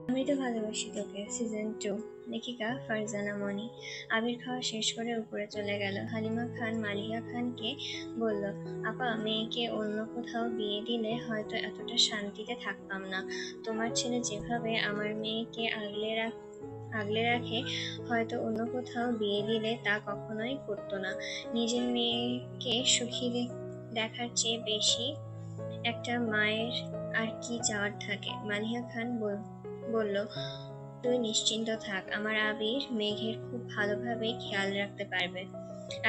আমি তো ভালোবাসি তোকে সিজন 2। লেখিকা ফারজানা মনি। আবির খাওয়া শেষ করে উপরে চলে গেল। হালিমা খান মালিহা খানকে বলল, আপা, মেয়েকে অন্য কোথাও বিয়ে দিলে হয়তো এতটা শান্তিতে থাকতাম না। তোমার ছেলে যেভাবে আমার মেয়েকে আগলে রাখে, হয়তো অন্য কোথাও বিয়ে দিলে তা কখনোই করতো না। নিজের মেয়েকে সুখী দেখার চেয়ে বেশি একটা মায়ের আর কি চাওয়ার থাকে। মালিহা খান বলল, তুই নিশ্চিন্ত থাক, আমার আবির মেঘের খুব ভালোভাবে খেয়াল রাখতে পারবে।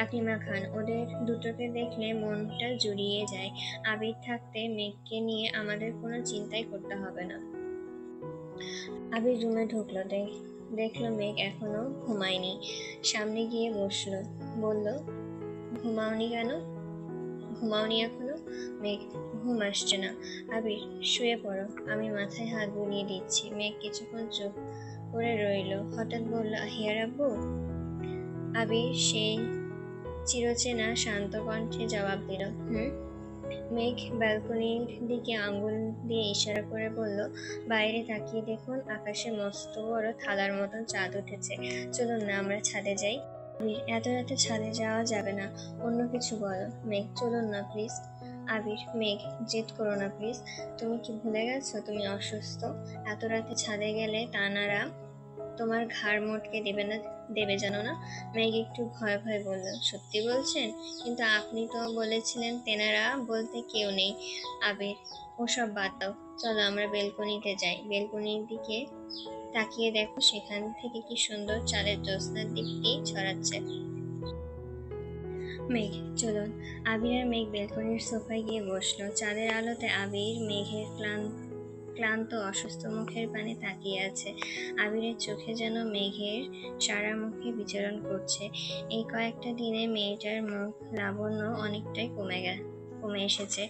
আকলিমা খান, ওদের দুটোকে দেখলে মনটা জুড়িয়ে যায়। আবির থাকতে মেঘকে নিয়ে আমাদের কোনো চিন্তাই করতে হবে না। আবির রুমে ঢুকলো, দেখলো মেঘ এখনো ঘুমায়নি। সামনে গিয়ে বসলো, বলল, ঘুমাওনি কেন? ঘুমাওনি এখনো? মেঘ, ঘুম আসছে না। আবির, শুয়ে পড়ো, আমি মাথায় হাত বুলিয়ে দিচ্ছি। মেঘ কিছুক্ষণ চুপ করে রইল, হঠাৎ বলল, আহিয়ার আব্বু? আবির সেই চিরচেনা শান্ত কণ্ঠে জবাব দিল, হুম। মেঘ ব্যালকনির দিকে আঙ্গুল দিয়ে ইশারা করে বলল, বাইরে তাকিয়ে দেখুন, আকাশে মস্ত বড় থালার মতন চাঁদ উঠেছে। চলুন না আমরা ছাদে যাই। আবির, এত রাতে ছাদে যাওয়া যাবে না, অন্য কিছু বলো। মেঘ, চলুন না প্লিজ। আবির, মেঘ, জেদ করো না প্লিজ। তুমি কি ভুলে গেছো তুমি অসুস্থ? এত রাতে ছাদে গেলে তানারা তোমার ঘাড় মটকে দেবে জানো না? মেঘ একটু ভয় ভয় বলল, সত্যি বলছেন? কিন্তু আপনি তো বলেছিলেন তেনারা বলতে কেউ নেই। আবির, ওসব বাদ দাও, চলো আমরা বেলকনিতে যাই। বেলকনির দিকে তাকিয়ে দেখো, সেখান থেকে কি সুন্দর চাঁদের জ্যোৎস্নার দীপ্তি ছড়াচ্ছে। মেঘ, চলুন। আবির আর মেঘ বেলকনির সোফায় গিয়ে বসলো। চাঁদের আলোতে আবির মেঘের ক্লান্ত অসুস্থ মুখের পানে তাকিয়ে আছে। আবিরের চোখে যেন মেঘের সারা মুখে বিচরণ করছে। এই কয়েকটা দিনে মেয়েটার মুখ লাবণ্য অনেকটাই কমে এসেছে।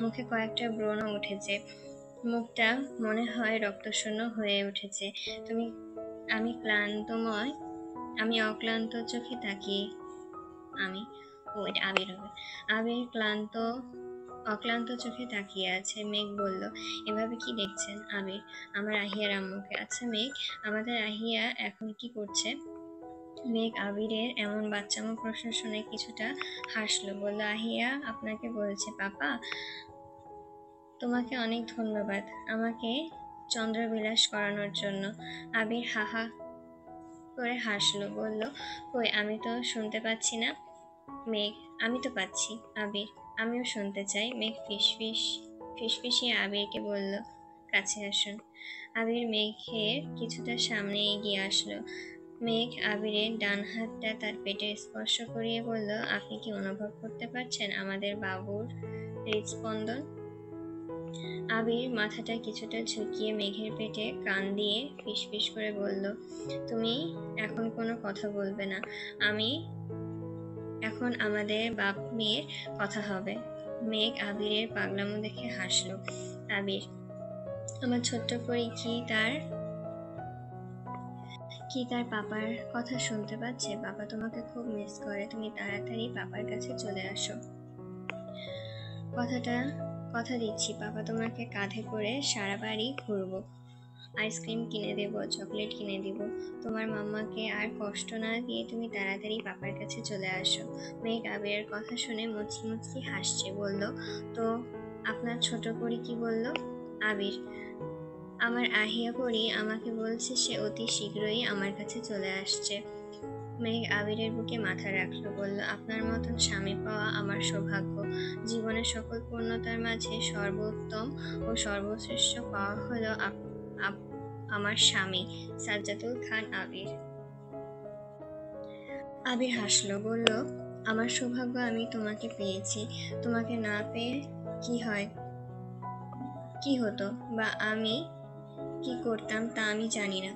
মুখে কয়েকটা ব্রণ উঠেছে। মুখটা মনে হয় রক্তশূন্য হয়ে উঠেছে। আমি অক্লান্ত চোখে তাকিয়ে এটা আবির হবে। আবির অক্লান্ত চোখে তাকিয়ে আছে। মেঘ বলল, এভাবে কি দেখছেন? আবির, আমার আহিয়ার আম্মুকে। আচ্ছা মেঘ, আমাদের আহিয়া এখন কি করছে? মেঘ আবিরের এমন বাচ্চামো প্রশ্ন শুনে কিছুটা হাসলো, বলল, আহিয়া আপনাকে বলছে পাপা। তোমাকে অনেক ধন্যবাদ আমাকে চন্দ্রবিলাস করানোর জন্য। আবির হাহা করে হাসলো, বলল, কই, আমি তো শুনতে পাচ্ছি না। মেঘ, আমি তো পাচ্ছি। আবির, আমিও শুনতে চাই। মেঘ ফিসফিসিয়ে আবিরকে বলল, কাছে আসুন। আবির মেঘের কিছুটা সামনে এগিয়ে আসলো। মেঘ আবিরের ডান হাতটা তার পেটে স্পর্শ করিয়ে বলল, আপনি কি অনুভব করতে পারছেন আমাদের বাবুর হৃদস্পন্দন? আবির মাথাটা কিছুটা ঝুঁকিয়ে মেঘের পেটে কান দিয়ে ফিসফিস করে বলল, তুমি এখন কোনো কথা বলবে না। এখন আমাদের বাপ মেয়ের কথা হবে। মেঘ আবিরের পাগলামো দেখে হাসলো। আবির, আমার ছোট্ট পরী কি তার পাপার কথা শুনতে পাচ্ছে? পাপা তোমাকে খুব মিস করে, তুমি তাড়াতাড়ি পাপার কাছে চলে আসো। কথা দিচ্ছি, পাপা তোমাকে কাঁধে করে সারা বাড়ি ঘুরবো, আইসক্রিম কিনে দেবো, চকলেট কিনে দিব। তোমার মাম্মাকে আর কষ্ট না দিয়ে তুমি তাড়াতাড়ি পাপার কাছে চলে আসো। মেঘ আবিরের কথা শুনে মুচকি মুচকি হাসছে, বলল, তো আপনার ছোট পরী কি বলল? আবির, আমার আহিয়া পরী আমাকে বলছে সে অতি শীঘ্রই আমার কাছে চলে আসছে। মেঘ আবিরের বুকে মাথা রাখলো, বলল, আপনার মতন স্বামী পাওয়া আমার সৌভাগ্য। জীবনের সকল পূর্ণতার মাঝে সর্বোত্তম ও সর্বশ্রেষ্ঠ পাওয়া হলো আমার স্বামী সাজ্জাদুল খান আবির। আবির হাসলো, বলল, আমার সৌভাগ্য আমি তোমাকে পেয়েছি। তোমাকে না পেয়ে কি হতো বা আমি কি করতাম তা আমি জানি না।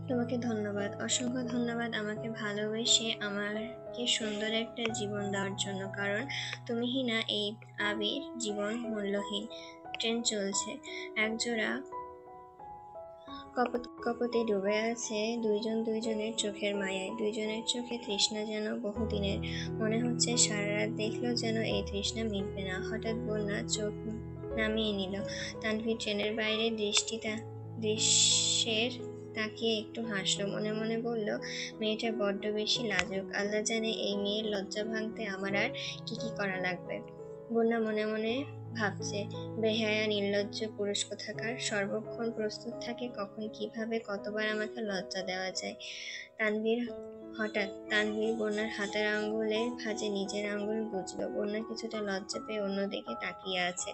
তোমাকে ধন্যবাদ, অসংখ্য ধন্যবাদ আমাকে ভালোবেসে আমাকে সুন্দর একটা জীবন দেওয়ার জন্য। কারণ তুমিই না এই আবির জীবন মূল্যহীন। ট্রেন চলছে, একজোড়া কপতে ডুবে আছে দুইজনের চোখের মায়ায়। দুইজনের চোখে তৃষ্ণা যেন বহুদিনের। মনে হচ্ছে সারা রাত দেখলেও যেন এই তৃষ্ণা মিটবে না। হঠাৎ বন্যা চোখ নামিয়ে নিল। তানভীর ট্রেনের বাইরে দৃশ্যে পাশের তাকিয়ে একটু হাসলো, মনে মনে বলল, মেয়েটা বড্ড বেশি লাজুক। আল্লাহ জানে এই মেয়ের লজ্জা ভাঙতে আমার আর কি কি করা লাগবে। বন্যা মনে মনে ভাবছে, বেহায়া নির্লজ্জ পুরুষ কোথাকার, সর্বক্ষণ প্রস্তুত থাকে কখন কিভাবে কতবার আমাকে লজ্জা দেওয়া যায়। তানভীর বন্যার হাতের আঙ্গুলের ভাঁজে নিজের আঙ্গুল গুজলো। বন্যা কিছুটা লজ্জা পেয়ে অন্যদিকে তাকিয়ে আছে।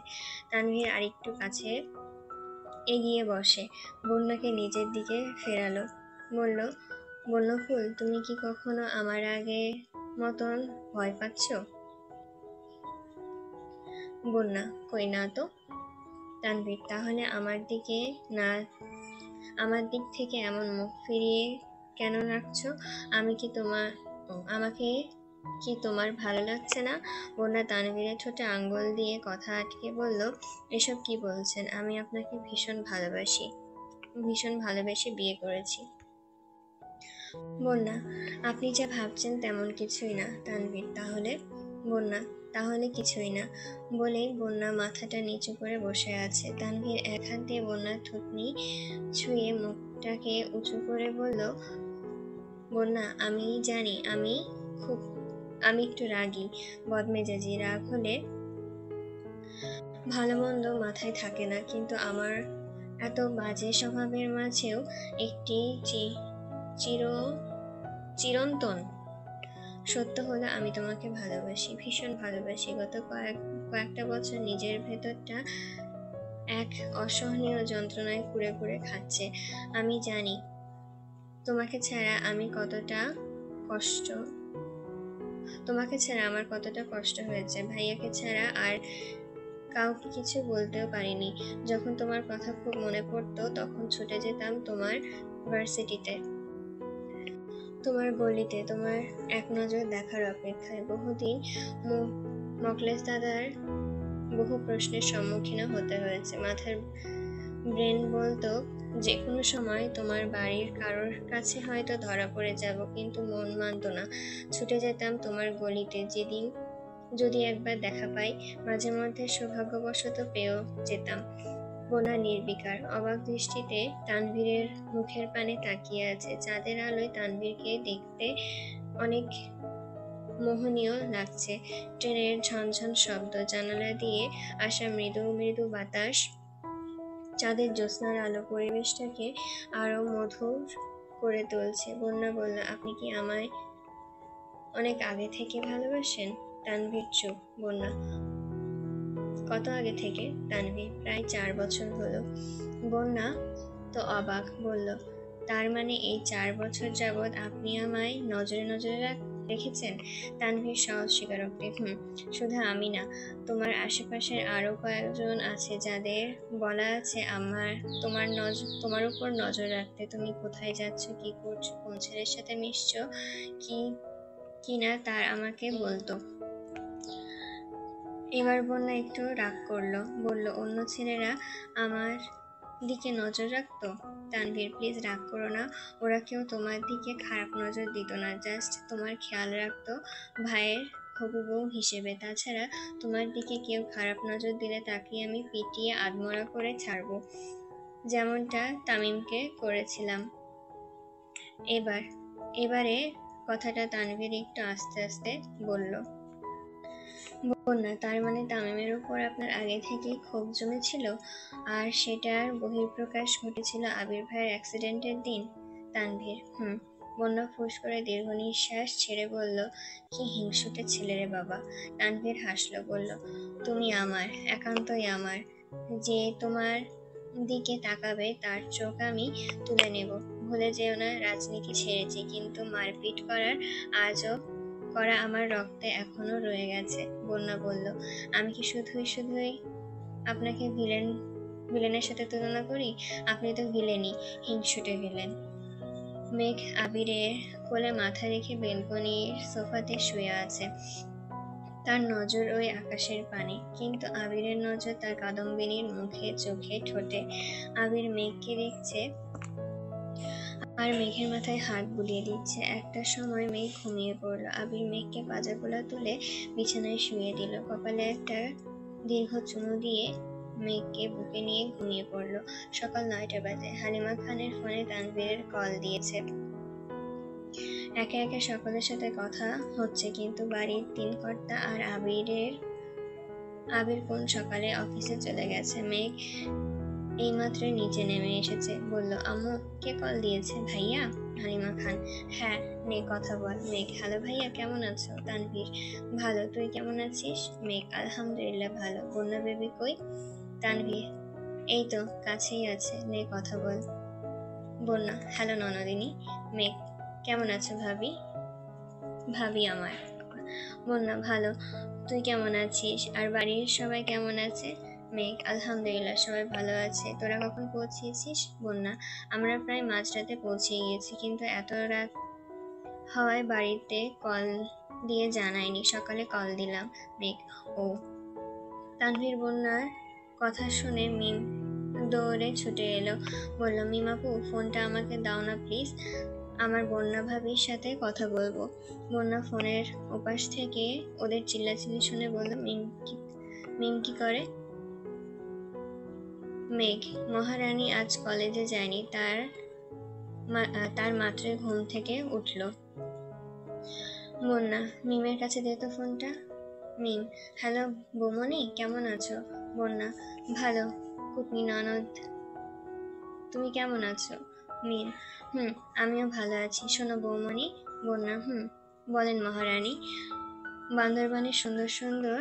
তানভীর আরেকটু কাছে এগিয়ে বসে বন্যাকে নিজের দিকে ফেরালো, বলল, বন্যফুল, তুমি কি কখনো আমার আগে মতন ভয় পাচ্ছ? বন্যা, কই না তো। তানভীর, তাহলে আমার দিক থেকে এমন মুখ ফিরিয়ে কেন রাখছো? আমাকে কি তোমার ভালো লাগছে না? বন্যা তানভীরের ঠোঁটে আঙ্গুল দিয়ে কথা আটকে বলল, এসব কি বলছেন? আমি আপনাকে ভীষণ ভালোবেসে বিয়ে করেছি। বন্যা, আপনি যা ভাবছেন তেমন কিছুই না। তানভীর, তাহলে? বন্যা, তাহলে কিছুই না বলেই বন্যা মাথাটা নিচু করে বসে আছে। তানভীর এক হাত দিয়ে বন্যার থুতনি ছুঁয়ে মুখটাকে উঁচু করে বলল, বন্যা, আমি জানি আমি একটু রাগী, বদমেজাজি। রাগ হলে ভালো মন্দ মাথায় থাকে না, কিন্তু আমার এত বাজে স্বভাবের মাঝেও একটি চিরন্তন সত্য হলো, আমি তোমাকে ভালোবাসি, ভীষণ ভালোবাসি। গত কয়েকটা বছর নিজের ভেতরটা এক অসহনীয় যন্ত্রণায় কুড়ে কুড়ে খাচ্ছে। আমি জানি তোমাকে ছাড়া আমার কতটা কষ্ট হয়েছে। ভাইয়াকে ছাড়া আর কাউকে কিছু বলতেও পারিনি। যখন তোমার কথা খুব মনে পড়তো তখন ছুটে যেতাম তোমার ভার্সিটিতে, তোমার গলিতে, তোমার এক নজর দেখার অপেক্ষায়। বহুদিন মকলেস দাদার বহু প্রশ্নের সম্মুখীন হতে হয়েছে। মাথার ব্রেন বলতো যে কোনো সময় তোমার বাড়ির কারোর কাছে হয়তো ধরা পড়ে যাব, কিন্তু মন মানত না। ছুটে যেতাম তোমার গলিতে, যদি একবার দেখা পাই। মাঝে মধ্যে সৌভাগ্যবশত পেয়েও যেতাম। বন্যা নির্বিকার, অবাক দৃষ্টিতে তানভীরের মুখের পানে তাকিয়ে আছে। চাঁদের আলোয় তানভীরকে দেখতে অনেক মোহনীয় লাগছে। ট্রেনের ঝনঝন শব্দ, জানালা দিয়ে আসা মৃদু মৃদু বাতাস, চাঁদের জ্যোৎস্নার আলো পরিবেশটাকে আরো মধুর করে তুলছে। বন্যা বলল, আপনি কি আমায় অনেক আগে থেকে ভালোবাসেন? তানভীর চুপ। বন্যা, কত আগে থেকে? তানভীর, প্রায় 4 বছর হলো। বন্যা তো অবাক, বলল, তার মানে এই 4 বছর যাবৎ আপনি আমায় নজরে রেখেছেন? তানভীর সহজ স্বীকারোক্তি, শুধু আমি না, তোমার আশেপাশের আরো কয়েকজন আছে যাদের বলা আছে তোমার উপর নজর রাখতে। তুমি কোথায় যাচ্ছ, কি করছো, কোন ছেলের সাথে মিশছো, কি না তার আমাকে বলতো। এবার বন্যা একটু রাগ করলো, বলল, অন্য ছেলেরা আমার দিকে নজর রাখতো? তানভীর, প্লিজ রাগ করো না। ওরা কেউ তোমার দিকে খারাপ নজর দিত না, জাস্ট তোমার খেয়াল রাখতো ভাইয়ের হবু বউ হিসেবে। তাছাড়া তোমার দিকে কেউ খারাপ নজর দিলে তাকে আমি পিটিয়ে আধমরা করে ছাড়বো, যেমনটা তামিমকে করেছিলাম। এবারে কথাটা তানভীর একটু আস্তে আস্তে বলল। বন্যা, তার মানে তামিমের উপর আপনার আগে থেকেই ক্ষোভ জমেছিল, আর সেটার বহিঃপ্রকাশ ঘটেছিল আবির ভাইয়ের অ্যাক্সিডেন্টের দিন? তানভীর, বন্যা ফুঁস করে দীর্ঘ নিঃশ্বাস ছেড়ে বলল, কি হিংসুটে ছেলে রে বাবা। তানভীর হাসলো, বলল, তুমি আমার, একান্তই আমার। যে তোমার দিকে তাকাবে তার চোখ আমি তুলে নেব। ভুলে যেও না, রাজনীতি ছেড়েছি, কিন্তু মারপিট করা আমার রক্তে এখনো রয়ে গেছে। বন্যা বলল, আমি কি শুধুই আপনাকে ভিলেনের সাথে তুলনা করি? আপনি তো ভিলেনই, হিংসুটে ভিলেন। মেঘ আবিরের কোলে মাথা রেখে বেলকনির সোফাতে শুয়ে আছে। তার নজর ওই আকাশের পানে, কিন্তু আবিরের নজর তার কাদম্বিনীর মুখে, চোখে, ঠোঁটে। আবির মেঘকে দেখছে আর মেঘের মাথায় হাত বুলিয়ে দিচ্ছে। একটা সময় মেঘ ঘুমিয়ে পড়ল। আবির মেঘকে পাজাগুলা তুলে বিছানায় শুয়ে দিল, কপালে একটা দীর্ঘ চুমু দিয়ে মেঘকে বুকে নিয়ে ঘুমিয়ে পড়ল। সকাল 9টা বাজে। হালিমা খানের ফোনে তানভীরের কল দিয়েছে। একে একে সকলের সাথে কথা হচ্ছে, কিন্তু বাড়ির তিন কর্তা আর আবির কোন সকালে অফিসে চলে গেছে। মেঘ এইমাত্র নিচে নেমে এসেছে। বলল, আম্মু কে কল দিয়েছে? ভাইয়া? হালিমা খান, হ্যাঁ, নে কথা বল। মেঘ, হ্যালো ভাইয়া, কেমন আছো? তানভীর, ভালো, তুই কেমন আছিস? মেঘ, আলহামদুলিল্লাহ ভালো। বন্যা বেবি কই? তানভীর, এই তো কাছেই আছে, নে কথা বল। বন্যা, হ্যালো ননদিনী। মেঘ, কেমন আছো ভাবি? ভাবি আমার। বন্যা, ভালো, তুই কেমন আছিস? আর বাড়ির সবাই কেমন আছে? মেঘ, আলহামদুলিল্লাহ সবাই ভালো আছে। তোরা কখন পৌঁছিয়েছিস? বন্যা, আমরা প্রায় মাঝরাতে পৌঁছে গিয়েছি, কিন্তু এত রাত হওয়ায় বাড়িতে কল দিয়ে জানায়নি, সকালে কল দিলাম। মেঘ, ও। তানভীর বন্যার কথা শুনে মিম দৌড়ে ছুটে এলো। বলল, মিমাপু, ফোনটা আমাকে দাও না প্লিজ, আমার বন্যা ভাবির সাথে কথা বলবো। বন্যা ফোনের ওপাশ থেকে ওদের চিল্লাচিল্লি শুনে বলল, মিম কি করে? মেঘ, মহারানী আজ কলেজে যায়নি, তার মাত্রই ঘুম থেকে উঠল। বন্যা, মিমের কাছে দে তো ফোনটা। মিম, হ্যালো বৌমনি, কেমন আছো? বন্যা, ভালো কুটনি ননদ, তুমি কেমন আছো? মিম, আমিও ভালো আছি। শোনো বৌমনি। বন্যা, বলেন মহারানী। বান্দরবানের সুন্দর সুন্দর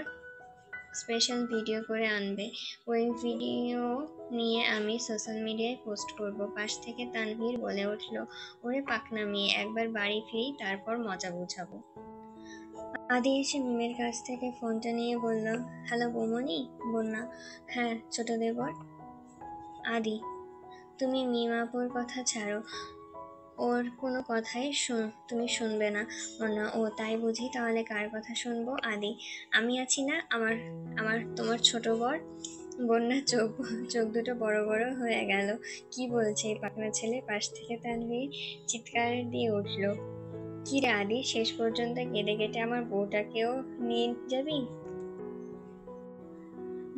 স্পেশাল ভিডিও করে আনবে, ওই ভিডিও নিয়ে আমি সোশ্যাল মিডিয়ায় পোস্ট করব। পাশ থেকে তানভীর বলে উঠল, ওরে পাকনা মেয়ে, একবার বাড়ি ফিরি, তারপর মজা বুঝাবো। আদি এসে মিমের কাছ থেকে ফোনটা নিয়ে বলল, হ্যালো বৌমনি। বন্যা, হ্যাঁ ছোট দেবর। আদি, তুমি মিমাপুর কথা ছাড়ো, ওর কোনো কথাই তুমি শুনবে না। বন্যা, ও তাই বুঝি, তাহলে কার কথা শুনবো? আদি, আমি আছি না, আমার আমার তোমার ছোট বর। বন্যা চোখ চোখ দুটো বড় বড় হয়ে গেল। কি বলছে এই পাকনা ছেলে? পাশ থেকে তানভীর চিৎকার দিয়ে উঠল, কি রে আদি, শেষ পর্যন্ত কেঁদে কেটে আমার বউটাকেও নিয়ে যাবি?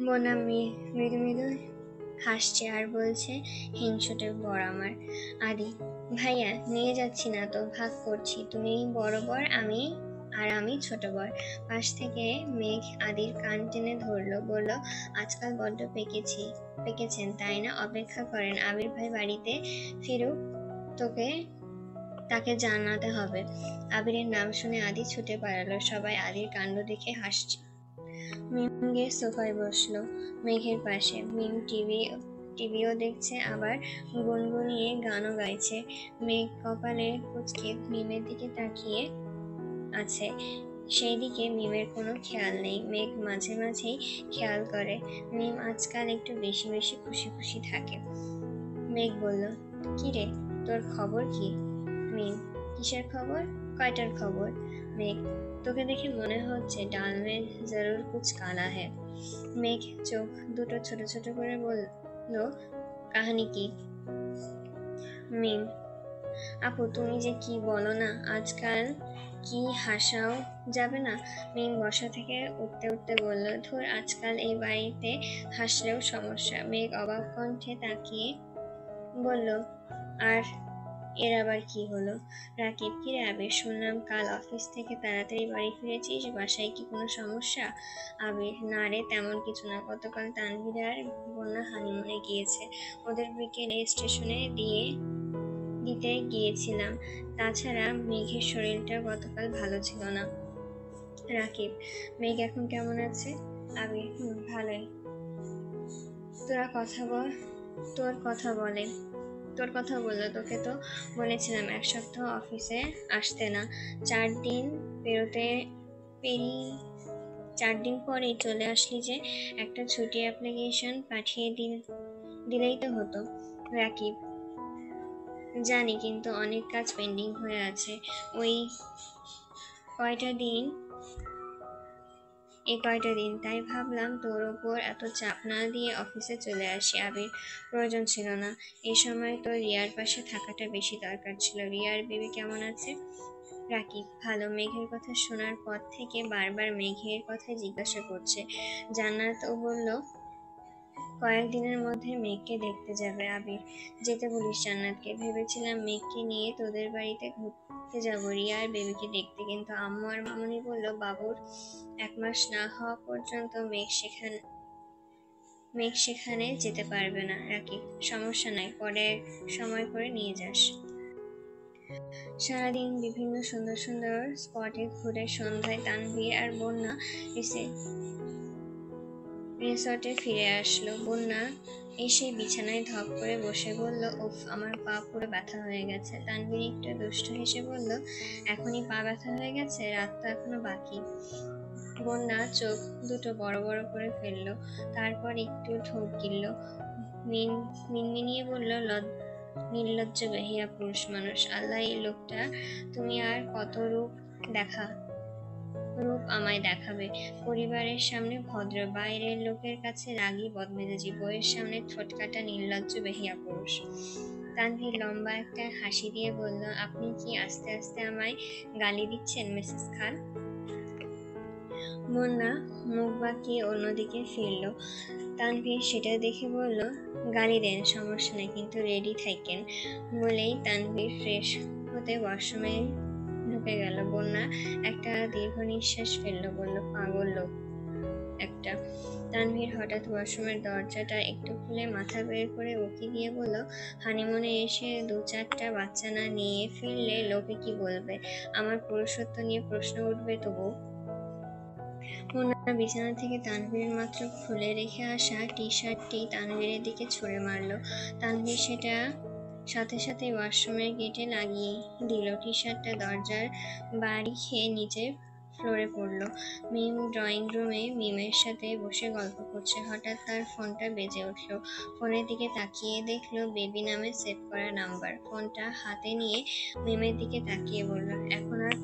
বন্যা মৃদু মৃদু হাসছে আর বলছে, হিংসুটে বর আমার। আদি, ভাইয়া নিয়ে যাচ্ছি না তো, ভাগ করছি, তুমি বড় বর, আমি ছোট বর। পাশ থেকে মেঘ আদির কান টেনে ধরলো, বলল, আজকাল বড্ড পেকেছেন তাই না? অপেক্ষা করেন আবির ভাই বাড়িতে ফিরুক, তাকে জানাতে হবে। আবিরের নাম শুনে আদি ছুটে পালালো। সবাই আদির কাণ্ড দেখে হাসছে। মিম গিয়ে সোফায় বসলো মেঘের পাশে। মিম টিভিও দেখছে, আবার গুনগুনিয়ে গানও গাইছে। মেঘ কপালে কুঁচকে মিমের দিকে তাকিয়ে আছে, সেই দিকে মিমের কোনো খেয়াল নেই। মেঘ মাঝে মাঝেই খেয়াল করে, মিম আজকাল একটু বেশি বেশি খুশি খুশি থাকে। মেঘ বলল, কি রে, তোর খবর কি? মিম, কিসের খবর? কয়টার খবর? মেঘ, তোকে দেখে মনে হচ্ছে ডাল মে জরুর কুছ কালা है। মেঘ চোখ দুটো ছোট ছোট করে বলল, কাহানি কি? মিম, আপু তুমি যে কি বলো না, আজকাল কি হাসাও যাবে না? মিম বসা থেকে উঠতে উঠতে বলল, ধুর, আজকাল এই বাড়িতে হাসলেও সমস্যা। মেঘ অবাক কণ্ঠে তাকিয়ে বলল, আর এর আবার কি হলো? রাকিব, কি রে আবির, শুনলাম কাল অফিস থেকে তাড়াতাড়ি বাড়ি ফিরেছিস, বাসায় কি কোনো সমস্যা? আবির, না রে, তেমন কিছু না, গতকাল তানভীর আর বন্যা হানিমুনে গিয়েছে, ওদের বিকেলে স্টেশনে দিতে গিয়েছিলাম। তাছাড়া মেঘের শরীরটা গতকাল ভালো ছিল না। রাকিব, মেঘ এখন কেমন আছে? আবির, ভালোই। তোর কথা বললো, তোকে তো বলেছিলাম 1 সপ্তাহ অফিসে আসতে না, 4 দিন পরেই চলে আসলি যে, একটা ছুটি অ্যাপ্লিকেশন পাঠিয়ে দিলেই তো হতো। রাকিব, জানি, কিন্তু অনেক কাজ পেন্ডিং হয়ে আছে, ওই কয়টা দিন তাই ভাবলাম তোর ওপর এত চাপ না দিয়ে অফিসে চলে আসি। আবির, প্রয়োজন ছিল না, এই সময় তো রিয়ার পাশে থাকাটা বেশি দরকার ছিল। রিয়ার বেবি কেমন আছে? রাকিব, ভালো। মেঘের কথা শোনার পর থেকে বারবার মেঘের কথা জিজ্ঞাসা করছে। জান্নাতও বলল, কয়েকদিনের মধ্যে মেঘকে দেখতে যাবে আবির। যেতে বলিস জান্নাতকে। ভেবেছিলাম মেঘকে নিয়ে তোদের বাড়িতে ঘুরতে যাবো রিয়া আর বেবিকে দেখতে, কিন্তু আম্মু আর মামুনি বলল বাবুর 1 মাস না হওয়া পর্যন্ত মেঘ সেখানে যেতে পারবে না। রাকি, সমস্যা নাই, পরে সময় করে নিয়ে যাস। সারাদিন বিভিন্ন সুন্দর সুন্দর স্পটে ঘুরে সন্ধ্যায় তানভীর আর বন্যা রিসর্টে ফিরে আসলো। বন্যা এসে বিছানায় ধপ করে বসে বলল, উফ, আমার পা পুরো ব্যথা হয়ে গেছে। তানভীর একটু দুষ্ট হেসে বলল, এখনই পা ব্যথা হয়ে গেছে? রাত তো এখনো বাকি। বন্যা চোখ দুটো বড় বড় করে ফেললো, তারপর একটু ঢোক গিলল, মিনমিনিয়ে বলল, নির্লজ্জ বেহিয়া পুরুষ মানুষ। আল্লাহ, এই লোকটা তুমি আর কত রূপ আমায় দেখাবে। পরিবারের সামনে ভদ্র, বাইরের লোকের কাছে রাগী বদমেজাজি, বইয়ের সামনে ঠোঁটকাটা নির্লজ্জ বেহিয়া পুরুষ। তানভীর লম্বা একটা হাসি দিয়ে বলল, আপনি কি আস্তে আস্তে আমায় গালি দিচ্ছেন মিসেস খান? বন্যা মুখ বাঁকিয়ে অন্যদিকে ফিরল। তানভীর সেটা দেখে বলল, গালি দেন, সমস্যা নেই, কিন্তু রেডি থাকেন। বলেই তানভীর ফ্রেশ হতে ওয়াশরুমে ঢুকে গেল। বন্যা একটা দীর্ঘ নিঃশ্বাস ফেলল, বলল, পাগল লোক একটা। তানভীর হঠাৎ ওয়াশরুমের দরজাটা একটু খুলে মাথা বের করে উকি দিয়ে বলল, হানিমুনে এসে 2-4টা বাচ্চা না নিয়ে ফিরলে লোকে কি বলবে? আমার পুরুষত্ব নিয়ে প্রশ্ন উঠবে তবু। বন্যা বিছানা থেকে তানভীরের মাত্র খুলে রেখে আসা টি-শার্টটি তানভীরের দিকে ছুঁড়ে মারল। তানভীর সেটা সাথে সাথে ওয়াশরুমের গেটে লাগিয়ে দিল। টি-শার্টটা দরজার বাড়ি খেয়ে নিচে ফ্লোরে পড়ল। মিম ড্রয়িং রুমে মিমের সাথে বসে গল্প করছে। হঠাৎ তার ফোনটা বেজে উঠল। ফোনের দিকে তাকিয়ে দেখল বেবি নামে সেভ করা নাম্বার। ফোনটা হাতে নিয়ে মিমের দিকে তাকিয়ে বলল, এখন আর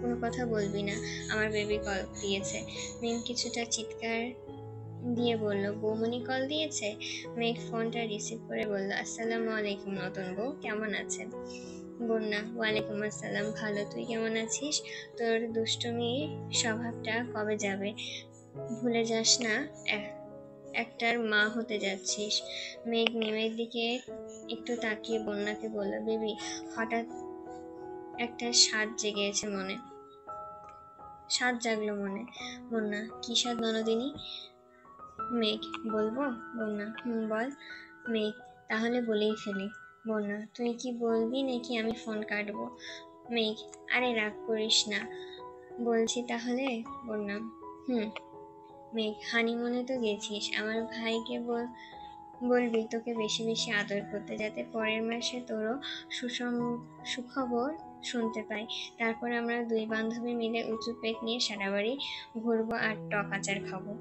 কোনো কথা বলবি না, আমার বেবি কল দিয়েছে। মিম কিছুটা চিৎকার দিয়ে বলল, বৌমনি কল দিয়েছে? মেঘ ফোনটা রিসিভ করে বলল, আসসালামু আলাইকুম নতুন বউ, কেমন আছেন? বন্যা, ওয়ালাইকুম আসসালাম, ভালো, তুই কেমন আছিস? তোর দুষ্টুমি স্বভাবটা কবে যাবে? ভুলে যাস না একটার মা হতে যাচ্ছিস। মেঘ মিমের দিকে একটু তাকিয়ে বন্যাকে বলল, বেবি, হঠাৎ একটা স্বাদ জাগলো মনে। বন্যা, কি স্বাদ ননদিনী? মেঘ, বলবো? বন্যা, বল। মেঘ, তাহলে বলেই ফেলি। বন্যা, তুই কি বলবি নাকি আমি ফোন কাটবো? মেঘ, আরে রাগ করিস না, বলছি তাহলে। বন্যা, মেঘ, হানিমুনে তো গেছিস, আমার ভাইকে বলবি তোকে বেশি বেশি আদর করতে, যাতে পরের মাসে তোরও সুখবর শুনতে পাই। তারপর আমরা 2 বান্ধবী মিলে উঁচু পেট নিয়ে সারা বাড়ি ঘুরবো আর টক আচার খাবো।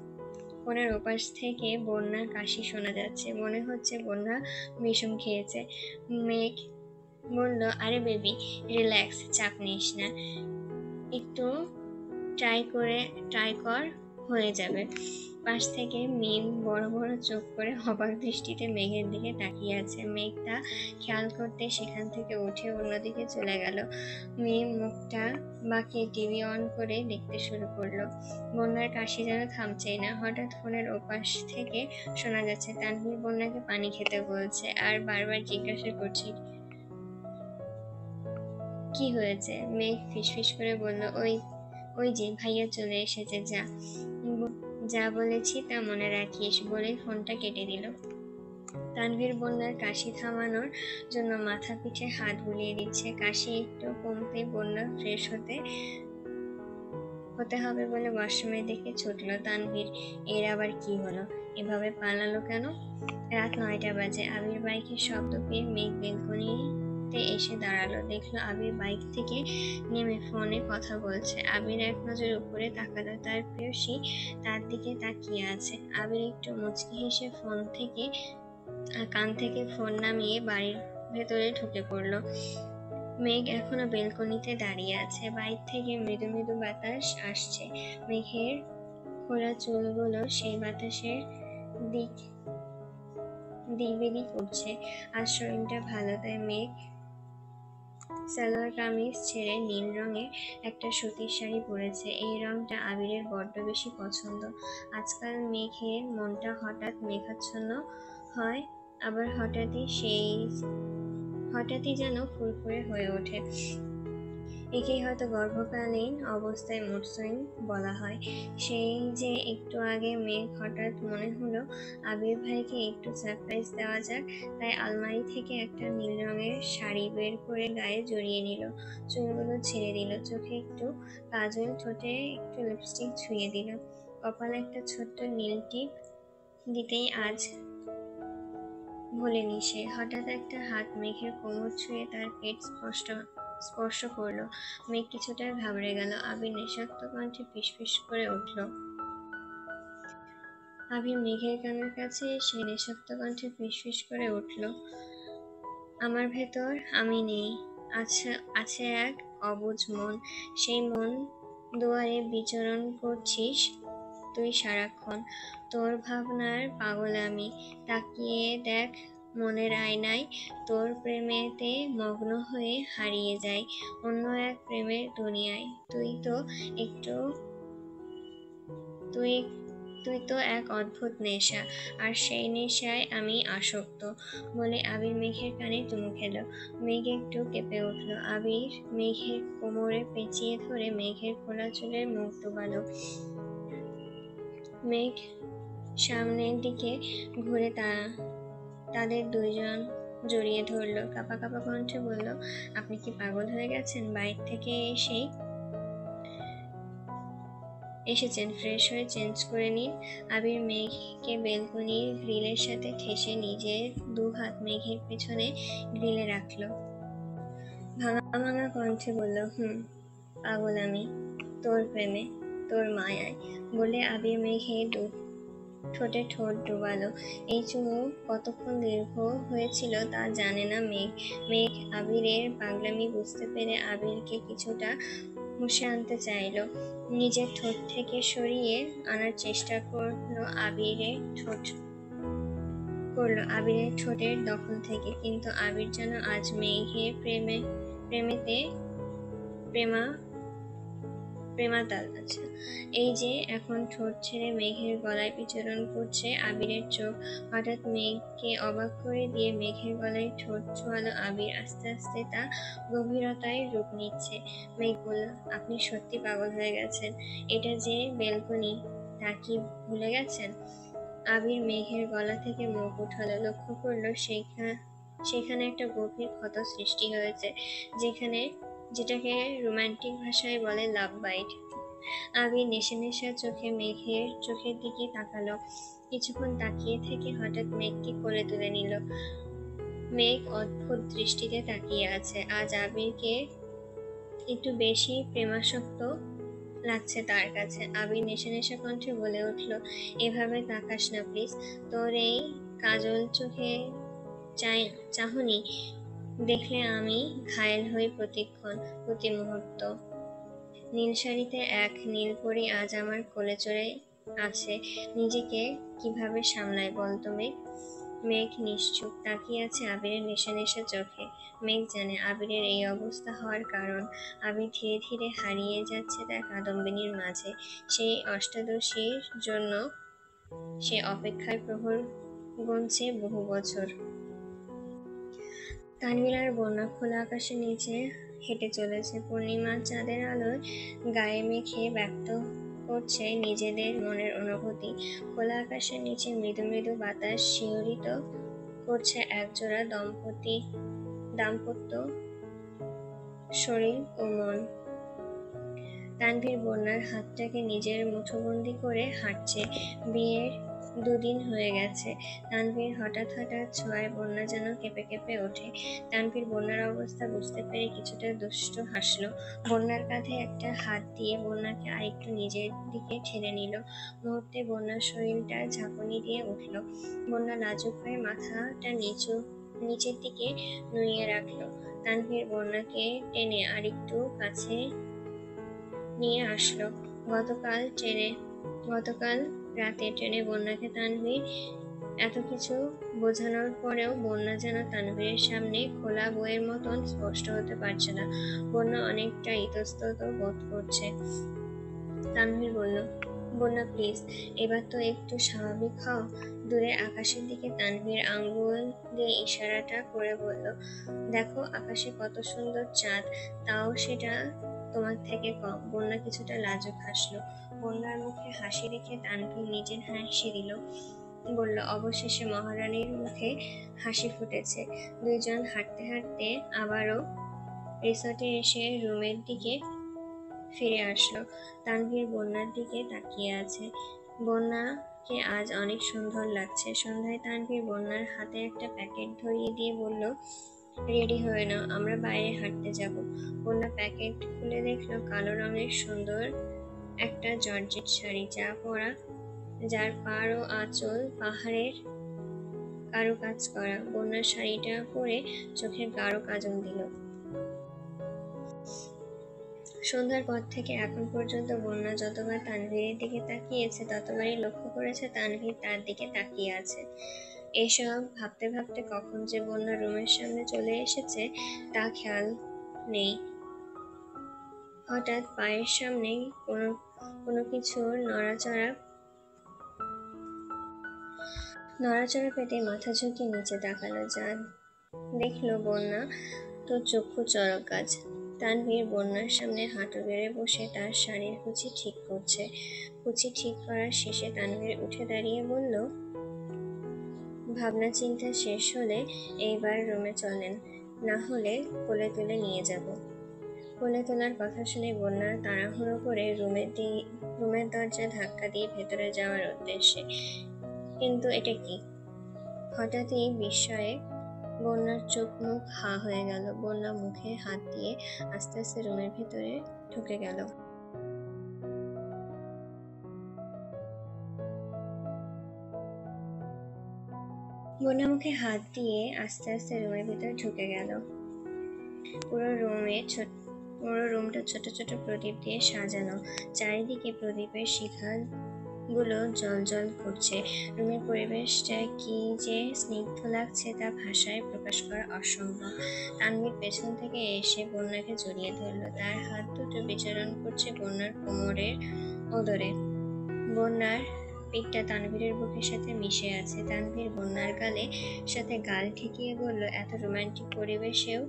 ফোনের ওপাশ থেকে বন্যার কাশি শোনা যাচ্ছে, মনে হচ্ছে বন্যা বিষম খেয়েছে। মেঘ বলল, আরে বেবি, রিল্যাক্স, চাপ নিস না, একটু ট্রাই কর, হয়ে যাবে। পাশ থেকে মিম বড় বড় চোখ করে অবাক দৃষ্টিতে মেঘের দিকে তাকিয়ে আছে। মেঘ তা খেয়াল করতে সেখান থেকে উঠে অন্যদিকে চলে গেল। মিম মুখটা বাঁকিয়ে টিভি অন করে দেখতে শুরু করলো। বন্যার কাশি যেন থামছেই না। হঠাৎ ফোনের ওপাশ থেকে শোনা যাচ্ছে, তানভীর বন্যাকে পানি খেতে বলছে আর বারবার জিজ্ঞাসা করছে, কি হয়েছে? মেঘ ফিসফিস করে বলল, ওই যে ভাইয়া চলে এসেছে, যা বলেছি তা মনে রাখিস, বলে ফোনটা কেটে দিল। তানভীর বন্যার কাশি থামানোর জন্য মাথা পিঠে হাত বুলিয়ে দিচ্ছে। কাশি একটু কমতে বন্যা ফ্রেশ হতে হবে বলে ওয়াশরুমের দিকে ছুটল। তানভীর, এর আবার কি হলো? এভাবে পালালো কেন? রাত 9টা বাজে। আবির বাইকের শব্দ পেয়ে মেঘ বেলকনিতে এসে দাঁড়ালো। দেখলো আবির বাইক থেকে নেমে ফোনে কথা বলছে। আবির এক নজর উপরে তাকালো, তার প্রেয়সী তার দিকে তাকিয়ে আছে। আবির একটু মুচকি হেসে কান থেকে ফোন নামিয়ে বাড়ির ভেতরে ঢুকে পড়লো। মেঘ এখনো বেলকনিতে দাঁড়িয়ে আছে। বাইর থেকে মৃদু মৃদু বাতাস আসছে। মেঘের খোলা চুলগুলো সেই বাতাসের দিক বেদিক উঠছে। আজ শরীরটা ভালো, তাই মেঘ সালোয়ার কামিজ ছেড়ে নীল রঙের একটা সুতির শাড়ি পরেছে। এই রংটা আবিরের বড্ড বেশি পছন্দ। আজকাল মেঘের মনটা হঠাৎ মেঘাচ্ছন্ন হয়, আবার হঠাৎই যেন ফুরফুরে হয়ে ওঠে। একেই হয়তো গর্ভকালীন অবস্থায় মুড সুইং বলা হয়। সেই যে একটু আগে মেঘ হঠাৎ মনে হলো আবির ভাইকে একটু সারপ্রাইজ দেওয়া যাক, তাই আলমারি থেকে একটা নীল রঙের শাড়ি বের করে গায়ে জড়িয়ে নিল। চুলগুলো ছেড়ে দিল, চোখে একটু কাজল, ঠোঁটে একটু লিপস্টিক ছুঁয়ে দিল। কপালে একটা ছোট্ট নীল টিপ দিতেই আজ ভোলেনি সে। হঠাৎ একটা হাত মেঘের কোমর ছুঁয়ে তার পেট স্পর্শ করলো। মেঘ কিছুটা ঘাবড়ে গেল। আবির নেশাক্ত কণ্ঠে ফিসফিস করে উঠল। আবির মেঘের কানের কাছে এসে নেশাক্ত কণ্ঠে ফিসফিস করে উঠল, আমার ভেতর আমি নেই, আছে এক অবুঝ মন। সেই মন দুয়ারে বিচরণ করছিস তুই সারাক্ষণ। তোর ভাবনার পাগল আমি। তাকিয়ে দেখ মনের আয়নায়, তোর প্রেমেতে মগ্ন হয়ে হারিয়ে যাই অন্য এক প্রেমের দুনিয়ায়। তুই তুই তো এক অদ্ভুত নেশা, আর সেই নেশায় আমি আসক্ত। বলে আবির মেঘের কানে চুমু খেল। মেঘ একটু কেঁপে উঠল। আবির মেঘের কোমরে পেঁচিয়ে ধরে মেঘের খোলা চুলের মুখ ডুবালো। মেঘ সামনের দিকে ঘুরে তাদের দুইজন জড়িয়ে ধরল। কাঁপা কাঁপা কণ্ঠে বলল, আপনি কি পাগল হয়ে গেছেন? বাইরে থেকে এসেছেন, ফ্রেশ হয়ে চেঞ্জ করে নিন। আবির মেঘকে বেলকনির গ্রিলের সাথে ঠেসে নিজের দু হাত মেঘের পেছনে গ্রিলে রাখলো। ভাঙা ভাঙা কণ্ঠে বলল, পাগল আমি, তোর প্রেমে, তোর মায়ায়। বলে আবির মেঘে ঠোঁটে ঠোঁট ডুবালো। এই চুমু কতক্ষণ দীর্ঘ হয়েছিল তা জানে না মেঘ আবিরের পাগলামি বুঝতে পেরে আবিরকে কিছুটা মুছে আনতে চাইল। নিজের ঠোঁট থেকে সরিয়ে আনার চেষ্টা করলো আবিরের ঠোঁটের দখল থেকে, কিন্তু আবির যেন আজ মেঘের প্রেমেতে প্রেমাতাল। আচ্ছা, এই যে এখন ঠোঁট ছেড়ে মেঘের গলায় বিচরণ করছে আবিরের চোখ। হঠাৎ মেঘকে অবাক করে দিয়ে মেঘের গলায় ঠোঁট ছোঁয়ালো আবির। আস্তে আস্তে তা গভীরতায় রূপ নিচ্ছে। মেঘ বলল, আপনি সত্যি পাগল হয়ে গেছেন। এটা যে বেলকনি, তা কি ভুলে গেছেন? আবির মেঘের গলা থেকে মুখ উঠালো, লক্ষ্য করলো সেখানে একটা গভীর ক্ষত সৃষ্টি হয়েছে, যেটাকে রোমান্টিক ভাষায় বলে লাভ বাইট। আবির নেশা চোখে মেঘের চোখের দিকে তাকালো। কিছুক্ষণ তাকিয়ে থেকে হঠাৎ মেঘকে কোলে তুলে নিল। মেঘ অদ্ভুত দৃষ্টিতে তাকিয়ে আছে। আজ আবিরকে একটু বেশি প্রেমাসক্ত লাগছে তার কাছে। আবির নেশা কণ্ঠে বলে উঠল, এভাবে তাকাস না প্লিজ। তোর এই কাজল চোখে চাহনি দেখলে আমি ঘায়েল হই প্রতি মুহূর্ত। নীল শাড়িতে এক নীলপরি আজ আমার কোলে চড়ে আছে, নিজেকে কিভাবে সামলাই বলতো মেঘ? মেঘ নিশ্চুপ তাকিয়ে আছে আবিরের নেশা চোখে। মেঘ জানে আবিরের এই অবস্থা হওয়ার কারণ। আবির ধীরে ধীরে হারিয়ে যাচ্ছে তার কাদম্বিনীর মাঝে। সেই অষ্টাদশীর জন্য সে অপেক্ষার প্রহর গুনছে বহু বছর। তানভীর আর বন্যা খোলা আকাশের নিচে হেঁটে চলেছে। পূর্ণিমার চাঁদের আলোয় গায়ে মেখে ব্যক্ত করছে নিজেদের মনের অনুভূতি। খোলা আকাশের নিচে মৃদু মৃদু বাতাস শিহরিত করছে একজোড়া দাম্পত্য শরীর ও মন। তানভীর বন্যার হাতটাকে নিজের মুঠোবন্দি করে হাঁটছে। বিয়ের 2 দিন হয়ে গেছে। তানভীর হঠাৎ ছোঁয়ায় বন্যা যেন কেঁপে কেঁপে ওঠে। তানভীর বন্যার অবস্থা বুঝতে পেরে কিছুটা দুষ্ট হাসলো। বন্যার কাঁধে একটা হাত দিয়ে বন্যাকে আরেকটু নিজের দিকে ঠেলে নিল। মুহূর্তে বন্যার শরীরটা ঝাঁকুনি দিয়ে উঠল। বন্যা লাজুক হয়ে মাথাটা নিচের দিকে নুইয়ে রাখলো। তানভীর বন্যাকে টেনে আরেকটু কাছে নিয়ে আসলো। গতকাল রাতে ট্রেনে বন্যাকে তানভীর এত কিছু বোঝানোর পরেও বন্যা যেন তানভীরের সামনে খোলা বইয়ের মতন স্পষ্ট হতে পারছে না। বন্যা অনেকটা ইতস্তত বোধ করছে। তানভীর বলল, বন্যা প্লিজ, এবার তো একটু স্বাভাবিক হও। দূরে আকাশের দিকে তানভীর আঙ্গুল দিয়ে ইশারাটা করে বলল, দেখো আকাশে কত সুন্দর চাঁদ, তাও সেটা তোমার থেকে কম। বন্যা কিছুটা লাজুক হাসলো। বন্যার মুখে হাসি দেখে তানভীর নিজের হাসি দিল। বলল, অবশেষে মহারানীর মুখে হাসি ফুটেছে। দুইজন হাঁটতে হাঁটতে আবারও রিসর্টে এসে রুমের দিকে ফিরে আসলো। তানভীর বন্যার দিকে তাকিয়ে আছে। বন্যাকে আজ অনেক সুন্দর লাগছে। সন্ধ্যায় তানভীর বন্যার হাতে একটা প্যাকেট ধরিয়ে দিয়ে বলল, রেডি হয়ে নাও, আমরা বাইরে হাঁটতে যাব। বন্যা প্যাকেট খুলে দেখলো কালো রঙের সুন্দর একটা জর্জেট শাড়ি, যার পাড় ও আঁচল পাহাড়ের কারুকাজ করা। বন্যার শাড়িটা পরে চোখে গাঢ় কাজল দিল। সন্ধ্যার পর থেকে এখন পর্যন্ত বন্যা যতবার তানভীরের দিকে তাকিয়েছে ততবারই লক্ষ্য করেছে তানভীর তার দিকে তাকিয়ে আছে। এসব ভাবতে ভাবতে কখন যে বন্যা রুমের সামনে চলে এসেছে তা খেয়াল নেই। হঠাৎ পায়ের সামনে কোনো কোনো কিছুর নড়াচড়া পেতে মাথা ঝুঁকিয়ে নিচে তাকালো। যা দেখলো বন্যা তো চক্ষু চড়ক গাছ। তানভীর বন্যার সামনে হাঁটু গেড়ে বসে তার শাড়ির কুচি ঠিক করছে। কুচি ঠিক করার শেষে তানভীর উঠে দাঁড়িয়ে বলল, ভাবনা চিন্তা শেষ হলে এইবার রুমে চলেন, না হলে কোলে তুলে নিয়ে যাব। কোলে তোলার কথা শুনে বন্যা তাড়াহুড়ো করে রুমের দরজা ধাক্কা দিয়ে ভেতরে যাওয়ার উদ্দেশ্যে। কিন্তু এটা কি? হঠাৎই বিস্ময়ে বন্যার চোখ মুখ হা হয়ে গেল। বন্যা মুখে হাত দিয়ে আস্তে আস্তে রুমের ভেতরে ঢুকে গেল। বন্যা মুখে হাত দিয়ে আস্তে আস্তে রুমের ভেতরে ঢুকে গেল। পুরো রুমটা ছোট ছোট প্রদীপ দিয়ে সাজানো। চারিদিকে প্রদীপের শিখাগুলো জ্বলজ্বল করছে। রুমের পরিবেশটা কি যে স্নিগ্ধ লাগছে তা ভাষায় প্রকাশ করা অসম্ভব। তানভীর পেছন থেকে এসে বন্যাকে জড়িয়ে ধরল। তার হাত দুটো বিচরণ করছে বন্যার কোমরের ওদরে। বন্যার পিঠটা তানভীরের বুকের সাথে মিশে আছে। তানভীর বন্যার গালে সাথে গাল ঠেকিয়ে বলল, এত রোমান্টিক পরিবেশেও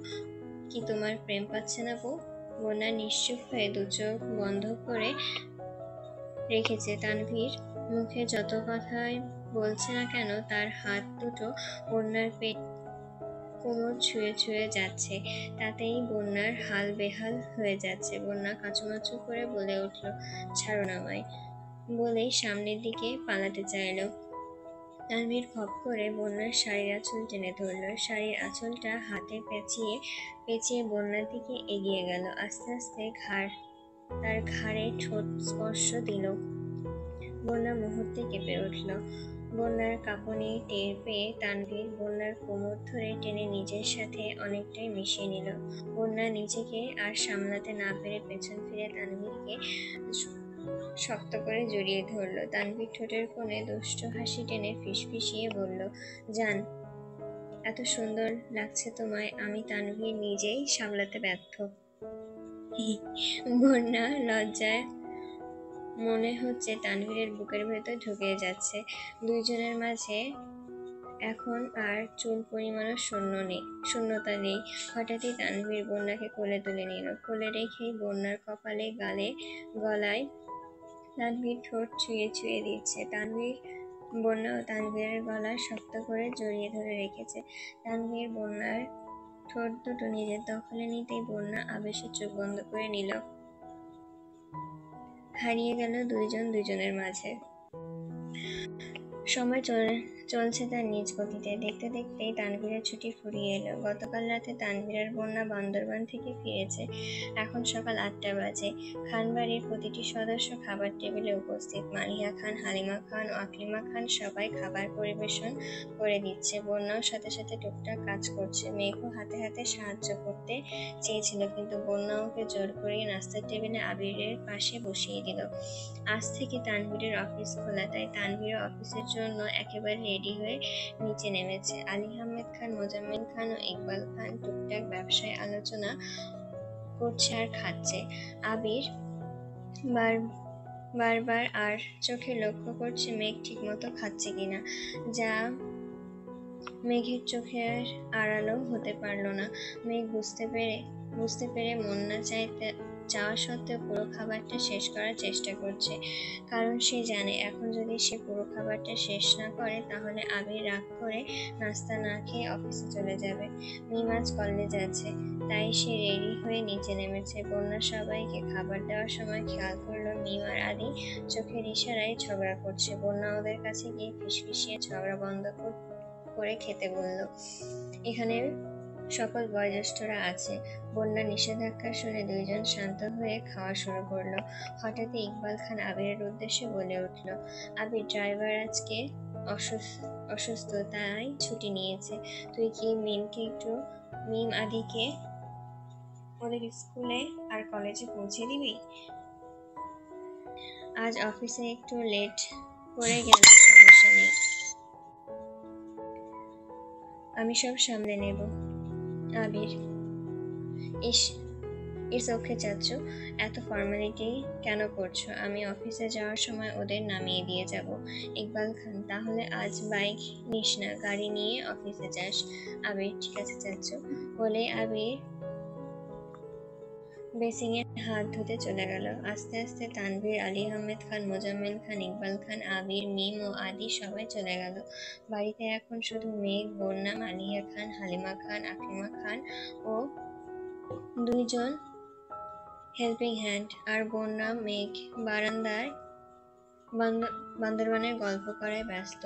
কি তোমার প্রেম পাচ্ছে না বউ? বন্যা নিশ্চুপ হয়ে দু চোখ বন্ধ করে রেখেছে। তানভীর মুখে যত কথাই বলছে না কেন তার হাত দুটো বন্যার কোমর ছুঁয়ে ছুঁয়ে যাচ্ছে। তাতেই বন্যার হাল বেহাল হয়ে যাচ্ছে। বন্যা কাঁচুমাচু করে বলে উঠল, ছাড়ো না আমায়, বলেই সামনের দিকে পালাতে চাইল। তানভীর খপ করে বন্যার শাড়ির আঁচল টেনে ধরল। শাড়ির আঁচলটা হাতে পেঁচিয়ে পেঁচিয়ে বন্যার দিকে এগিয়ে গেল। আস্তে আস্তে তার ঘাড়ে ঠোঁট স্পর্শ দিল। বন্যা মুহূর্তে কেঁপে উঠল। বন্যার কাঁপুনি টের পেয়ে তানভীর বন্যার কোমর ধরে টেনে নিজের সাথে অনেকটাই মিশিয়ে নিল। বন্যা নিজেকে আর সামলাতে না পেরে পেছন ফিরে তানভীরকে শক্ত করে জড়িয়ে ধরল। তানভীর ঠোঁটের কোণে দুষ্ট হাসি টেনে ফিসফিসিয়ে বলল, জান, এত সুন্দর লাগছে তোমায়, আমি তানভীর নিজেই সামলাতে ব্যর্থ। বন্যা লজ্জায় মনে হচ্ছে তানভীরের বুকের ভেতর ঢুকে যাচ্ছে। দুইজনের মাঝে এখন আর চুল পরিমাণও শূন্যতা নেই। হঠাৎই তানভীর বন্যাকে কোলে তুলে নিল। কোলে রেখেই বন্যার কপালে গলায় তানভীর ঠোঁট ছুঁয়ে ছুঁয়ে দিচ্ছে। বন্যা ও তানভীরের গলা শক্ত করে জড়িয়ে ধরে রেখেছে। তানভীর বন্যার ঠোঁট দুটো নিজের দখলে নিতেই বন্যা আবেশে চোখ বন্ধ করে নিল। হারিয়ে গেল দুইজন দুইজনের মাঝে। সময় চলছে তার নিজ গতিতে। দেখতে দেখতেই তানভীরের ছুটি ফুরিয়ে এলো। গতকাল রাতে তানভীর আর বন্যা বান্দরবান থেকে ফিরেছে। এখন সকাল 8টা বাজে। খানবাড়ির প্রতিটি সদস্য খাবার টেবিলে উপস্থিত। মালিহা খান, হালিমা খান ও আকলিমা খান সবাই খাবার পরিবেশন করে দিচ্ছে। বন্যাও সাথে সাথে টুকটাক কাজ করছে। মেঘও হাতে হাতে সাহায্য করতে চেয়েছিল, কিন্তু বন্যা ওকে জোর করিয়ে নাস্তার টেবিলে আবিরের পাশে বসিয়ে দিল। আজ থেকে তানভীরের অফিস খোলা, তাই তানভীরও অফিসের জন্য একেবারে রেডি রেডি হয়ে নিচে নেমেছে। আলী আহমেদ খান, মোজাম্মেল খান ও ইকবাল খান টুকটাক ব্যবসায় আলোচনা করছে আর খাচ্ছে। আবির বারবার আর চোখে লক্ষ্য করছে মেঘ ঠিক মতো খাচ্ছে কিনা, যা মেঘের চোখের আড়ালও হতে পারল না। মেঘ বুঝতে পেরে মন না চাওয়া সত্ত্বেও পুরো খাবারটা শেষ করার চেষ্টা করছে, কারণ সে জানে এখন যদি সে পুরো খাবারটা শেষ না করে তাহলে আবির রাগ করে নাস্তা না খেয়ে অফিসে চলে যাবে। মিম আজ কলেজে আছে, তাই সে রেডি হয়ে নিচে নেমেছে। বন্যা সবাইকে খাবার দেওয়ার সময় খেয়াল করলো মিম আর আদি চোখের ইশারায় ঝগড়া করছে। বন্যা ওদের কাছে গিয়ে ফিসফিসিয়ে ঝগড়া বন্ধ করে খেতে বলল। এখানে সকল বয়োজ্যেষ্ঠরা আছে। বন্যা নিষেধাজ্ঞা শুনে দুইজন শান্ত হয়ে খাওয়া শুরু করলো। হঠাৎই ইকবাল খান আবিরের উদ্দেশ্যে বলে উঠল, আবির, ড্রাইভার আজকে অসুস্থ, তাই ছুটি নিয়েছে। তুই কি মিম আদিকে ওদের স্কুলে আর কলেজে পৌঁছে দিবি? আজ অফিসে একটু লেট করে গেলে সমস্যা নেই, আমি সব সামলে নেব। আবির, ইটস ওকে চাচ্চু, এত ফর্মালিটি কেন করছো? আমি অফিসে যাওয়ার সময় ওদের নামিয়ে দিয়ে যাব। ইকবাল খান, তাহলে আজ বাইক নিস না, গাড়ি নিয়ে অফিসে যাস। আবির, ঠিক আছে চাচ্চু বলে আবির বেসিংয়ে হাত ধুতে চলে গেল। আস্তে আস্তে তানভীর, আলী আহমেদ খান, মোজাম্মেল খান, ইকবাল খান, আবির, মিম ও আদি সবাই চলে গেল। বাড়িতে এখন শুধু মেঘ, বন্যা, মালিহা খান, হালিমা খান, আকলিমা খান ও দুইজন হেল্পিং হ্যান্ড, আর বন্যা মেঘ বারান্দায় বান্দরবানের গল্প করায় ব্যস্ত।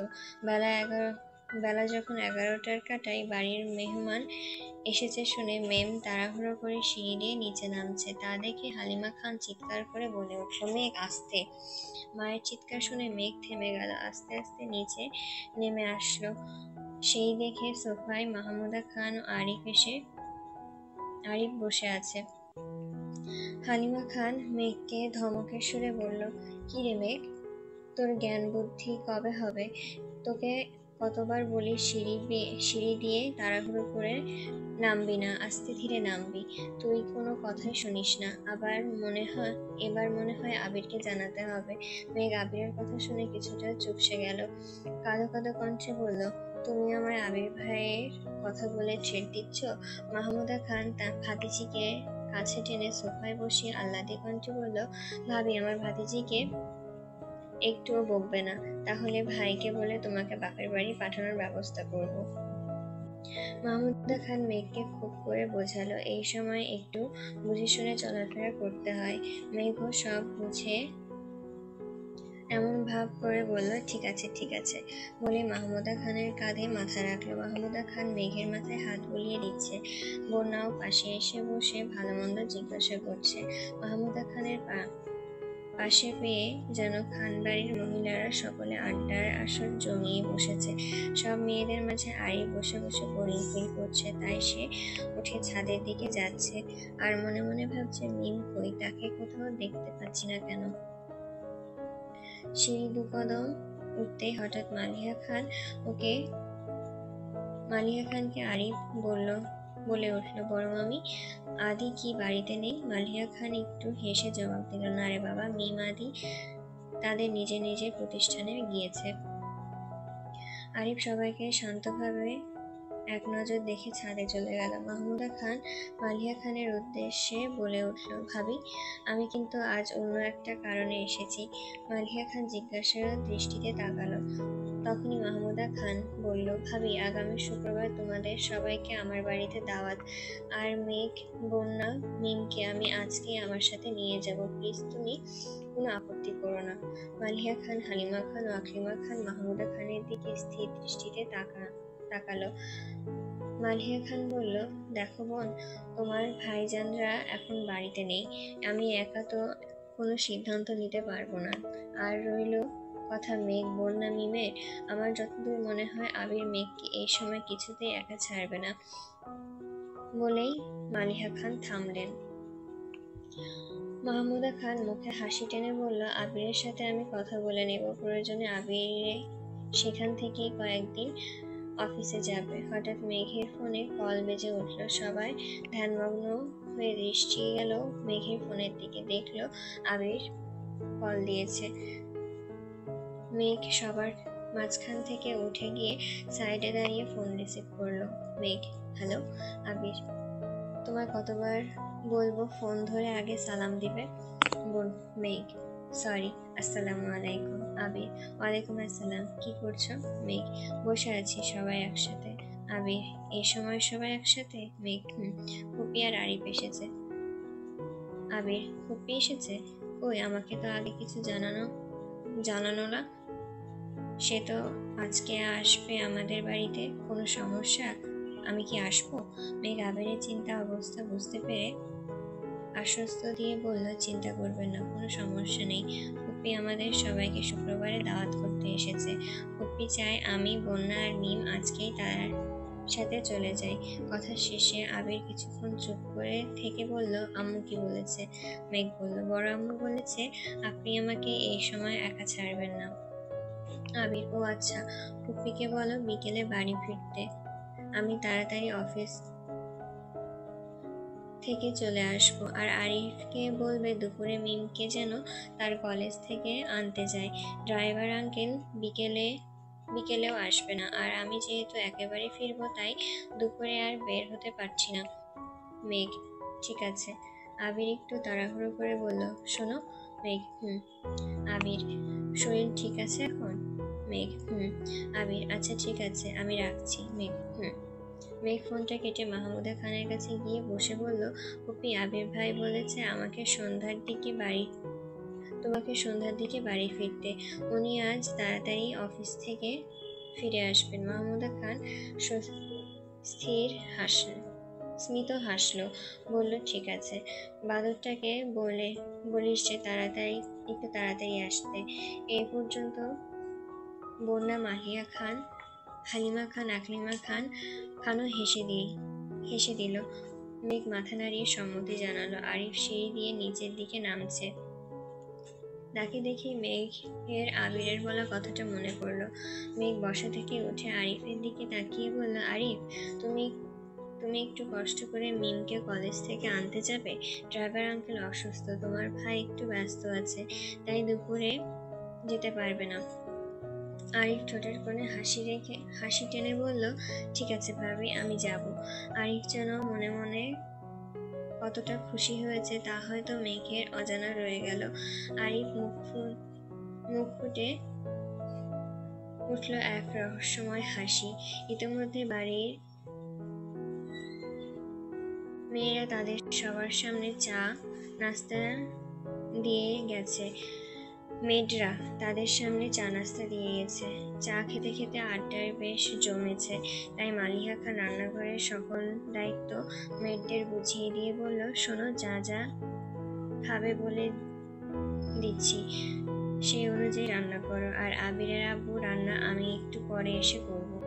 বেলা যখন 11টার কাটায় বাড়ির মেহমান এসেছে শুনে মেম তাড়াহুড়ো করে সিঁড়ি দিয়ে নিচে নামছে। তা দেখে হালিমা খান চিৎকার করে বলে উঠল, মেঘ আস্তে। মায়ের চিৎকার শুনে মেঘ থেমে গেল, আস্তে আস্তে নিচে নেমে আসলো। সেই দেখে সোফায় মাহমুদা খান ও আরিফ বসে আছে। হালিমা খান মেঘকে ধমকের সুরে বলল, কি রে মেঘ, তোর জ্ঞান বুদ্ধি কবে হবে? তোকে কতবার বলি সিঁড়ি দিয়ে তাড়াহুড়ো করে নামবি না, আস্তে ধীরে নামবি, তুই কোনো কথাই শুনিস না। এবার মনে হয় আবিরকে জানাতে হবে। মেঘ আবিরের কথা শুনে কিছুটা চুপসে গেল, কাঁদো কাঁদো কণ্ঠে বলল, তুমি আমার আবির ভাইয়ের কথা বলে ট্রিট দিচ্ছ? মাহমুদা খান তার ভাতিজিকে কাছে টেনে সোফায় বসিয়ে আহ্লাদে কণ্ঠে বলল, ভাবি, আমার ভাতিজিকে একটুও বকবে না, তাহলে ভাইকে বলে তোমাকে বাপের বাড়ি পাঠানোর ব্যবস্থা করব। মাহমুদা খান মেঘকে খুব করে বোঝালো, এই সময় একটু বুঝে শুনে চলাফেরা করতে হয়। মেঘও সব বুঝে এমন ভাব করে বলল, ঠিক আছে ঠিক আছে বলে মাহমুদা খানের কাঁধে মাথা রাখলো। মাহমুদা খান মেঘের মাথায় হাত বুলিয়ে দিচ্ছে। বন্যাও পাশে এসে বসে ভালো মন্দ জিজ্ঞাসা করছে। মাহমুদা খানের পাশে পেয়ে যেন খানবাড়ির মহিলারা সকলে আড্ডার আসর জমিয়ে বসেছে। সব মেয়েদের মাঝে আরিফ বসে বসে বোরিং ফিল করছে, তাই সে উঠে ছাদের দিকে যাচ্ছে আর মনে মনে ভাবছে, মিম কই, তাকে কোথাও দেখতে পাচ্ছি না কেন। সিঁড়ি 2 কদম উঠতেই হঠাৎ মালিহা খানকে আরিফ বলে উঠল, বড় মামি, আদি কি বাড়িতে নেই? মালিহা খান একটু হেসে জবাব দিল, না রে বাবা, মিম আদি তাদের নিজের প্রতিষ্ঠানে গিয়েছে। আরিফ সবাইকে শান্তভাবে এক নজর দেখে ছাদে চলে গেল। মাহমুদা খান মালিহা খানের উদ্দেশ্যে বলে উঠল, ভাবি, আমি কিন্তু আজ অন্য একটা কারণে এসেছি। মালিহা খান জিজ্ঞাসার দৃষ্টিতে তাকালো। তখনই মাহমুদা খান বলল, ভাবি, আগামী শুক্রবার তোমাদের সবাইকে আমার বাড়িতে দাওয়াত, আর মেঘ, বন্যা, মিমকে আমি আজকেই আমার সাথে নিয়ে যাব, প্লিজ তুমি কোনো আপত্তি করো না। মালিহা খান, হালিমা খান ও আকলিমা খান মাহমুদা খানের দিকে স্থির দৃষ্টিতে তাকালো। মালিহা খান বলল, দেখো বোন, তোমার ভাইজানরা এখন বাড়িতে নেই, আমি একা তো কোনো সিদ্ধান্ত নিতে পারবো না। আর রইল কথা মেঘ, বন্যা, মিমের, আমার যতদূর মনে হয় আবির মেঘকে এই সময় কিছুতেই একা ছাড়বে না। বলেই মালিহা খান থামলেন। মাহমুদা খান মুখে হাসি টেনে বলল, আবিরের সাথে আমি কথা বলে নেব, প্রয়োজনে সেখান থেকেই কয়েকদিন অফিসে যাবে। হঠাৎ মেঘের ফোনে কল বেজে উঠল। সবাই ধ্যানমগ্ন হয়ে দৃষ্টি গেল মেঘের ফোনের দিকে। দেখলো আবির কল দিয়েছে। মেঘ সবার মাঝখান থেকে উঠে গিয়ে সাইডে দাঁড়িয়ে ফোন রিসিভ করলো। মেঘ, হ্যালো। আবির, তোমায় কতবার বলবো ফোন ধরে আগে সালাম দিবে? মেঘ, সরি, আসসালামু আলাইকুম। আবির, ওয়ালাইকুম আসসালাম। কি করছো? মেঘ, বসে আছি, সবাই একসাথে। আবির, এই সময় সবাই একসাথে? মেঘ, ফুপি আর আরিফ এসেছে। আবির, ফুপি এসেছে? কই, আমাকে তো আগে কিছু জানানো না। সে তো আজকে আসবে আমাদের বাড়িতে। কোনো সমস্যা? আমি কি আসবো? মেঘ আবিরের চিন্তা অবস্থা বুঝতে পেরে আশ্বস্ত দিয়ে বলল, চিন্তা করবেন না, কোনো সমস্যা নেই। ফুপি আমাদের সবাইকে শুক্রবারে দাওয়াত করতে এসেছে। ফুপি চায় আমি, বন্যা আর মিম আজকেই তার সাথে চলে যাই। কথা শেষে আবির কিছুক্ষণ চুপ করে থেকে বলল, আম্মু কি বলেছে? মেঘ বলল, বড় আম্মু বলেছে আপনি আমাকে এই সময় একা ছাড়বেন না। আবির, ও আচ্ছা, ফুপিকে বলো বিকেলে বাড়ি ফিরতে। আমি তাড়াতাড়ি অফিস থেকে চলে আসবো। আর আরিফকে বলবে দুপুরে মিমকে যেন তার কলেজ থেকে আনতে যায়। ড্রাইভার আঙ্কেল বিকেলেও আসবে না। আর আমি যেহেতু একেবারে ফিরবো, তাই দুপুরে আর বের হতে পারছি না। মেঘ, ঠিক আছে। আবির একটু তাড়াহুড়ো করে বলল, শোনো। মেঘ, আবির, শরীর ঠিক আছে এখন? মেঘ, আবির, আচ্ছা ঠিক আছে, আমি রাখছি। মেঘ, মেঘ ফোনটা কেটে মাহমুদা খানের কাছে গিয়ে বসে বলল, ফুপি, আবির ভাই বলেছে তোমাকে সন্ধ্যার দিকে বাড়ি ফিরতে। উনি আজ তাড়াতাড়ি অফিস থেকে ফিরে আসবেন। মাহমুদা খান স্মিত হাসলো, বলল, ঠিক আছে। বাদরটাকে বলিস যে একটু তাড়াতাড়ি আসতে। এই পর্যন্ত বন্যা, মাহিয়া খান, হালিমা খান, আকলিমা খানও হেসে দিল। মেঘ মাথা নাড়িয়ে সম্মতি জানালো। আরিফ সিঁড়ি দিয়ে নিচের দিকে নামছে। তাকে দেখে মেঘের আবিরের বলা কথাটা মনে পড়লো। মেঘ বসা থেকে উঠে আরিফের দিকে তাকিয়ে বলল, আরিফ, তুমি একটু কষ্ট করে মিমকে কলেজ থেকে আনতে যাবে? ড্রাইভার আঙ্কেল অসুস্থ, তোমার ভাই একটু ব্যস্ত আছে, তাই দুপুরে যেতে পারবে না। আরিফ ঠোঁটের কোণে হাসি টেনে বলল, ঠিক আছে ভাবি, আমি যাব। আরিফ যেন মনে মনে কতটা খুশি হয়েছে তা হয়তো মেঘের অজানা রয়ে গেল। আরিফ মুখ ফুটে উঠল এক রহস্যময় হাসি। ইতিমধ্যে বাড়ির মেয়েরা তাদের সবার সামনে চা নাস্তা দিয়ে গেছে। চা খেতে খেতে আড্ডায় বেশ জমেছে। তাই মালিহা খান রান্নাঘরের সকল দায়িত্ব মেয়েদের বুঝিয়ে দিয়ে বলল, শোনো, যা যা খাবে বলে দিচ্ছি, সেই অনুযায়ী রান্না করো। আর আবিরের আব্বু রান্না আমি একটু পরে এসে করবো।